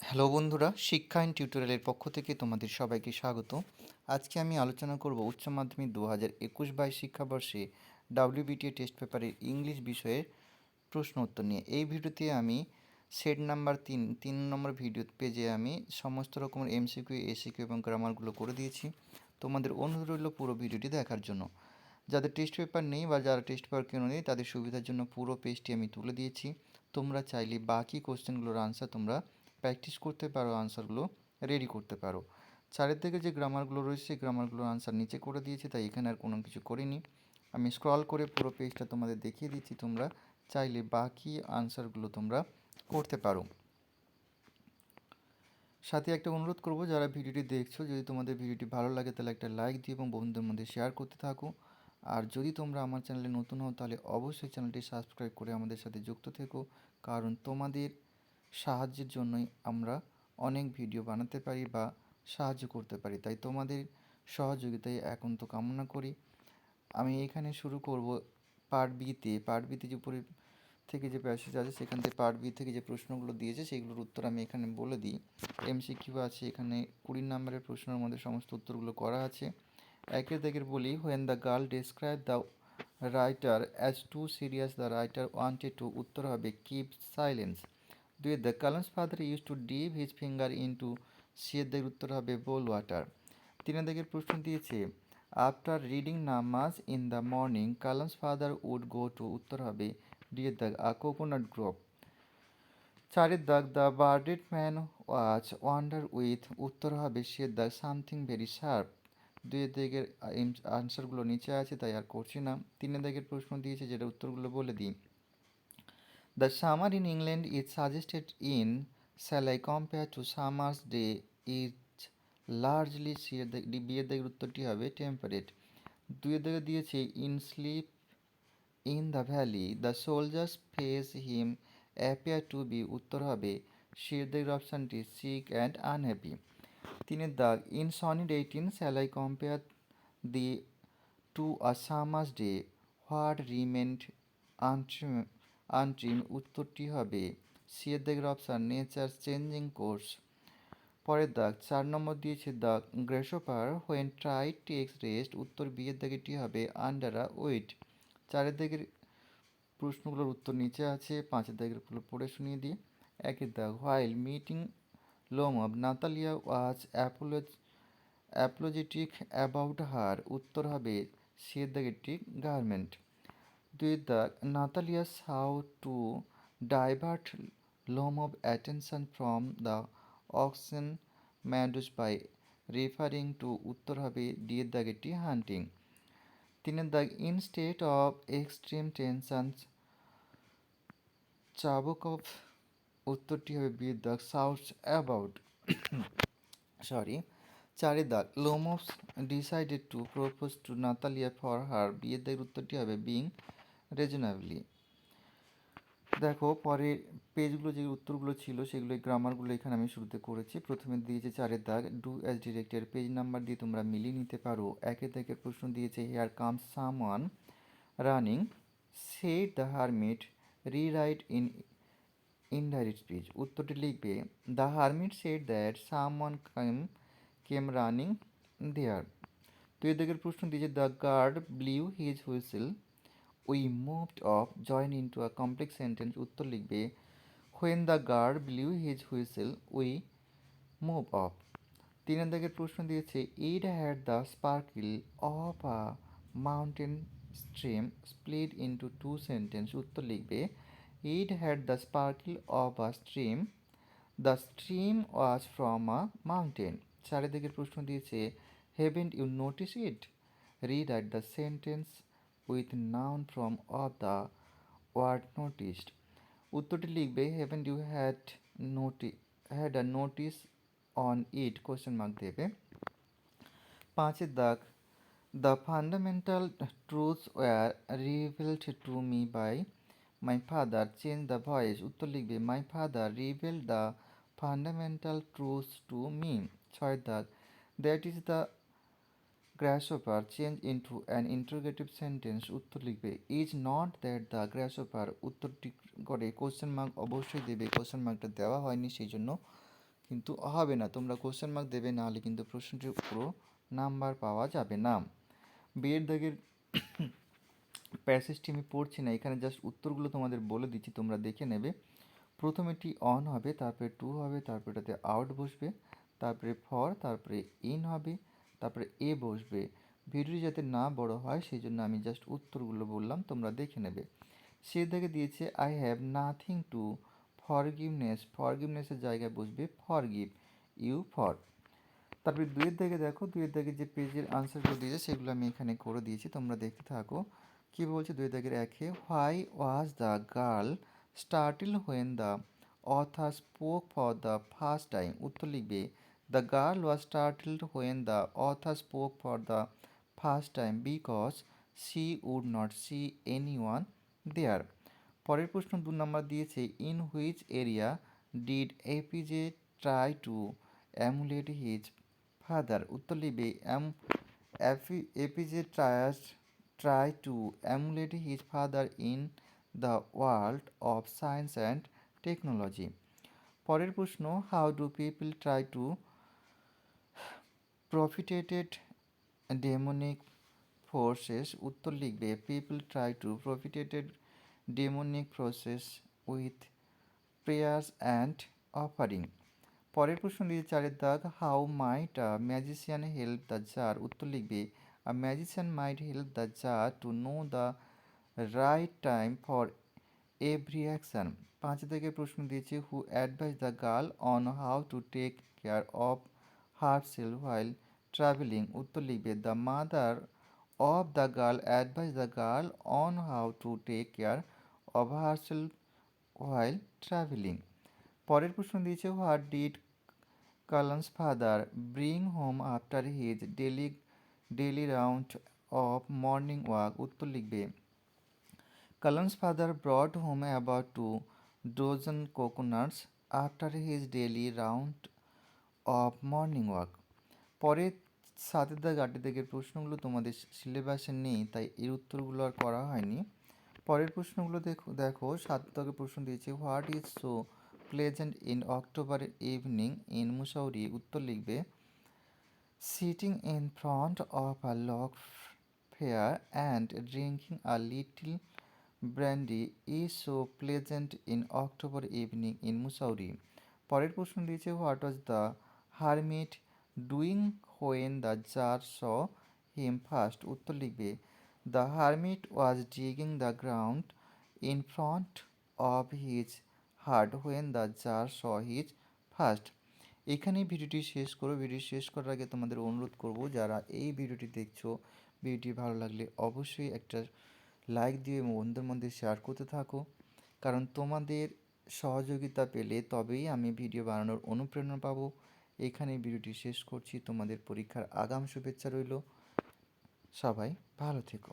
Hello বন্ধুরা, শিক্ষায়ন টিউটোরিয়ালের পক্ষ থেকে তোমাদের সবাইকে স্বাগত। আজকে আমি আলোচনা করব উচ্চ মাধ্যমিক 2021-22 শিক্ষাবর্ষে WBTA টেস্ট পেপারের ইংলিশ বিষয়ের প্রশ্ন উত্তর নিয়ে। এই ভিডিওতে আমি সেট নাম্বার 3 নম্বর ভিডিও পেজে আমি সমস্ত রকমের MCQ, SAQ এবং গ্রামারগুলো করে দিয়েছি। তোমাদের অনুরোধ রইল পুরো ভিডিওটি দেখার জন্য। যাদের টেস্ট পেপার নেই বা যারা টেস্ট পেপার কেন নেই তাদের সুবিধার জন্য পুরো পেজটি আমি তুলে দিয়েছি। তোমরা চাইলে বাকি কোশ্চেনগুলোর আনসার তোমরা প্র্যাকটিস করতে পারো, আনসারগুলো রেডি করতে পারো। চারের দিকে যে গ্রামারগুলো রয়েছে সেই গ্রামারগুলোর আনসার নিচে করে দিয়েছি, তাই এখানে আর কোনো কিছু করিনি। আমি স্ক্রল করে পুরো পেজটা তোমাদের দেখিয়ে দিচ্ছি, তোমরা চাইলে বাকি আনসারগুলো তোমরা করতে পারো। সাথে একটা অনুরোধ করব, যারা ভিডিওটি দেখছো, যদি তোমাদের ভিডিওটি ভালো লাগে তাহলে একটা লাইক দিও এবং বন্ধুদের মধ্যে শেয়ার করতে থাকো। আর যদি তোমরা আমার চ্যানেলে নতুন হও তাহলে অবশ্যই চ্যানেলটি সাবস্ক্রাইব করে আমাদের সাথে যুক্ত থেকো, কারণ তোমাদের সাহায্যের জন্যই আমরা অনেক ভিডিও বানাতে পারি বা সাহায্য করতে পারি, তাই তোমাদের সহযোগিতায় একান্ত কামনা করি। আমি এখানে শুরু করব পার্ট বিতে যে উপরে থেকে যে প্যাসেজ আছে সেখান থেকে পার্ট বি থেকে যে প্রশ্নগুলো দিয়েছে সেইগুলোর উত্তর আমি এখানে বলে দিই। MCQ আছে এখানে 20 নম্বরের প্রশ্নের মধ্যে সমস্ত উত্তরগুলো করা আছে। একের দাগের বলি, when the girl describe the writer as too serious the writer wanted to, উত্তর হবে কিপ সাইলেন্স। দুই, the Kalam's father use to dip his finger into, সিয়ের দাগের উত্তর হবে বোল ওয়াটার। তিনের দাগের প্রশ্ন দিয়েছে, after reading namaz in the morning Kalam's father would go to, উত্তর হবে ডিয়ের দাগ আ কোকোনাট গ্রোভ। চারের দাগ, the bearded man watch wonder with, উত্তর হবে সিয়ের দাগ সামথিং ভেরি শার্প। দুইয়ের দিকের আনসারগুলো নিচে আছে তাই আর করছি না। তিনের দিকের প্রশ্ন দিয়েছে যেটা উত্তরগুলো বলে দিই। The summer in England is suggested in, shall I compare to summer's day is largely, বিয়ের দিকের উত্তরটি হবে টেম্পারেট। দুইয়ের দিকে দিয়েছে in sleep in the valley the soldier's face him appear to be, উত্তর হবে সিয়ের দিকের অপশানটি সিক অ্যান্ড আনহ্যাপি। তিনের দাগ, in sonnet 18 shall I compare thee to a summer's day what remained untrimmed, উত্তরটি হবে সিয়ের দিকের অপশান নেচার চেঞ্জিং কোর্স। পরের দাগ 4 নম্বর দিয়েছে the grasshopper when tired takes rest, উত্তর বিয়ের দাগেরটি হবে আন্ডার আ ওয়েট। চারের দিকের প্রশ্নগুলোর উত্তর নিচে আছে, পাঁচের দাগেরগুলো পড়ে শুনিয়ে দিই। একের দাগ, while meeting Lomov Natalia was apologetic about her, উত্তর হবে সিয়ের দাগেরটি গার্মেন্ট। দুইয়ের দাগ, Natalia how to divert Lomov attention from the oxen meadows by referring to, উত্তর হবে ডিয়ের দাগেরটি হান্টিং। তিনের দাগ, instead of extreme tension Chubukov, উত্তরটি হবে বিয়ের দাগ সাউথ অ্যাবাউট সরি। চারের দাগ, Lomov's decided to propose to Natalia for her, বিয়ের দাগের উত্তরটি হবে বিং রিজনেবলি। দেখো পরে পেজগুলো যে উত্তরগুলো ছিল সেগুলো গ্রামারগুলো এখানে আমি শুরুতে করেছি। প্রথমে দিয়েছে চারের দাগ do as directed, page number দিয়ে তোমরা মিলিয়ে নিতে পারো। একের থেকে প্রশ্ন দিয়েছে here comes someone running said the hermit rewrite in indirect speech, উত্তরটি লিখবে the hermit said that someone came running there. দুই দিকের প্রশ্ন দিয়েছে the guard blew his whistle we moved off, join into a complex sentence, উত্তর লিখবে when the guard blew his whistle we move off. তিনের দাগের প্রশ্ন দিয়েছে it had the sparkle of a mountain stream split into two sentence, উত্তর লিখবে it had the sparkle of a stream the stream was from a mountain. চারিদিকের প্রশ্ন দিয়েছে haven't you notice it, rewrite the sentence with noun from of the word noticed, উত্তরটি লিখবে haven't you had a notice on it, question mark দেবে। পাঁচের দাগ, the fundamental truths were revealed to me by my father change the voice, উত্তর লিখবে my father revealed the fundamental truths to me. ছয়ের দাগ, that is the গ্রাসহপার change into an interrogative sentence, উত্তর লিখবে is not that the গ্রাসহপার, উত্তরটি করে question mark অবশ্যই দেবে। কোশ্চেন মার্কটা দেওয়া হয়নি সেই জন্য কিন্তু হবে না, তোমরা কোশ্চেন মার্ক দেবে, নাহলে কিন্তু প্রশ্নটির পুরো নাম্বার পাওয়া যাবে না। বিয়ের দাগের প্যাসেজটি আমি পড়ছি না, এখানে জাস্ট উত্তরগুলো তোমাদের বলে দিচ্ছি, তোমরা দেখে নেবে। প্রথমে টি অন হবে, তারপরে টু হবে, তারপরে এটাতে আউট বসবে, তারপরে ফর, তারপরে ইন হবে, তারপরে এ বসবে। ভিডিওটি যাতে না বড় হয় সেই জন্য আমি জাস্ট উত্তরগুলো বললাম, তোমরা দেখে নেবে। সে দেখে দিয়েছে I have nothing to forgiveness, ফরগিভনেসের জায়গায় বসবে ফরগিভ, ইউ ফর। তারপরে দুইয়ের দাগে দেখো, দুইয়ের দাগে যে পেজের আনসারগুলো দিয়েছে সেগুলো আমি এখানে করে দিয়েছি, তোমরা দেখতে থাকো। কি বলছে দুইয়ের দাগের একে, why was the girl startled when the author spoke for the first time. উত্তর লিখবে the girl was startled when the author spoke for the first time because she would not see any one there. পরের প্রশ্ন 2 নম্বর দিয়েছে, in which area did APJ try to emulate his father. উত্তর লিখবে APJ try to emulate his father in the world of science and technology. পরের প্রশ্ন, how do people try to propitiated demonic forces. উত্তর লিখবে people try to propitiated demonic process with prayers and offering. পরের প্রশ্ন দিয়ে 4 দাগ, how might a magician help the czar. উত্তর লিখবে a magician might help the czar to know the right time for every action. 5 দাগের প্রশ্ন দিয়েছে, who advise the girl on how to take care of herself while travelling. উত্তর লিখবে the mother of the girl advise the girl on how to take care of herself while travelling. পরের প্রশ্ন দিয়েছে, what did Kalam's father bring home after his daily round of morning walk. উত্তর লিখবে Kalam's father brought home about 2 dozen coconuts after his daily round of morning walk. পরে 7 দাগ 8 দাগের প্রশ্নগুলো তোমাদের সিলেবাসে নেই, তাই এর উত্তরগুলো আর করা হয়নি। পরের প্রশ্নগুলো দেখো 7 দাগের প্রশ্ন দিয়েছে, what is so pleasant in October evening in Mussoorie. উত্তর লিখবে sitting in front of a log fire and drinking a little brandy is so pleasant in October evening in Mussoorie. পরের প্রশ্ন দিয়েছে, what was the hermit doing when the tsar saw him first. উত্তর লিখবে the hermit was digging the ground in front of his heart when the tsar saw his first. এখানেই ভিডিওটি শেষ করো। Video শেষ করার আগে তোমাদের অনুরোধ করব, যারা এই ভিডিওটি দেখছো, ভিডিওটি ভালো লাগলে অবশ্যই একটা লাইক দিয়ে বন্ধুদের মধ্যে শেয়ার করতে থাকো, কারণ তোমাদের সহযোগিতা পেলে তবেই আমি ভিডিও বানানোর অনুপ্রেরণা পাবো। এখানে ভিডিওটি শেষ করছি, তোমাদের পরীক্ষার আগাম শুভেচ্ছা রইল। সবাই ভালো থেকো।